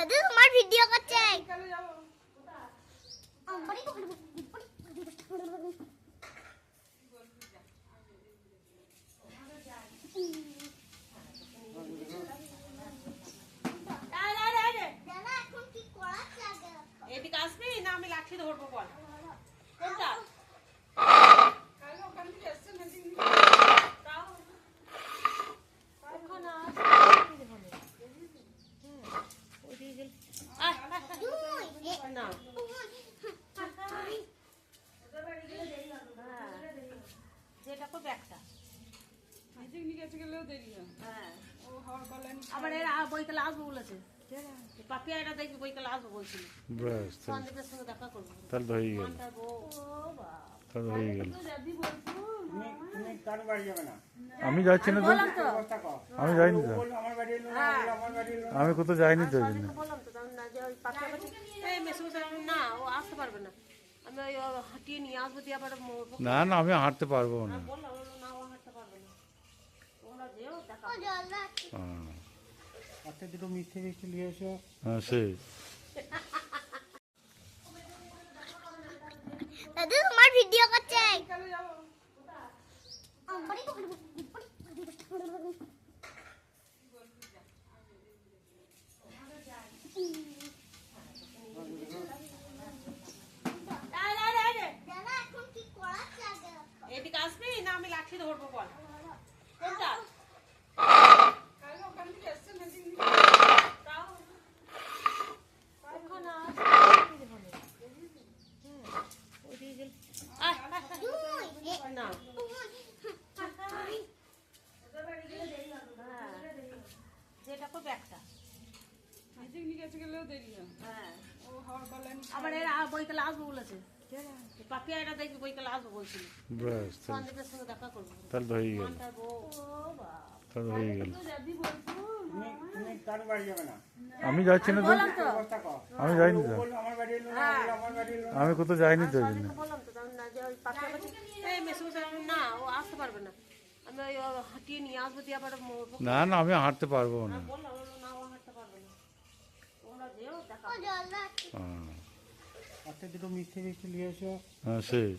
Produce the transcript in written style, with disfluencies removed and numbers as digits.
দাদু তোমার ভিডিও করছে। এদিকে আসবি না আমি লাঠি ধরবো বল কোনটা না যেটা তো ব্যাগটা হ্যাঁ আবার এরা বইকালে আসবো বলেছে পাপিয়া এটা দেখবি বইকালে আসবো বলছিল ব্যাস সন্দীপের সঙ্গে দেখা করবো তাহলে তো হয়ে গেল, তাহলে তো হয়ে গেল। আমি যাচ্ছি না তো, আমি যাইনি তো, আমি কোথাও যাইনি তো ওই জন্য। বললাম তো না যে ওই পাপিয়া বলছে এই মেসেজ না ও আসতে পারবে না আমি ওই হাঁটিয়ে নিয়ে আসবো দিয়ে আবার না না, আমি হাঁটতে পারবো না। বললাম না ও হাঁটতে পারবে না তোমরা যেও দেখা হ্যাঁ আচ্ছা দুটো মিষ্টি মিষ্টি নিয়ে এসো। হ্যাঁ সেই দাদু তোমার ভিডিও করছে। এদিকে আসবি না আমি লাঠি ধরবো বল কোনটা না যেটা তো ব্যাগটা হ্যাঁ আবার এরা বইকালে আসবো বলেছে পাপিয়া এটা দেখবি বইকালে আসবো বলছিল ব্যাস সন্দীপের সঙ্গে দেখা করবো তাহলে তো হয়ে গেল, তাহলে তো হয়ে গেল। তুমি কার বাড়ি যাবে না? আমি যাচ্ছি না তো, বললাম তো আমি যাইনি তো, আমার বাড়ি এলো না, আমার বাড়ি এলো। আমি কোথাও যাইনি তো ওই জন্য। বললাম তো না যে ওই পাপিয়া বলছে এই মেসেজ না ও আসতে পারবে না আমি ওই হাঁটিয়ে নিয়ে আসবো দিয়ে আবার না না, আমি হাঁটতে পারবো না। বললাম না ও হাঁটতে পারবে না তোমরা যেও দেখা হ্যাঁ আচ্ছা দুটো মিষ্টি মিষ্টি নিয়ে এসো। হ্যাঁ সেই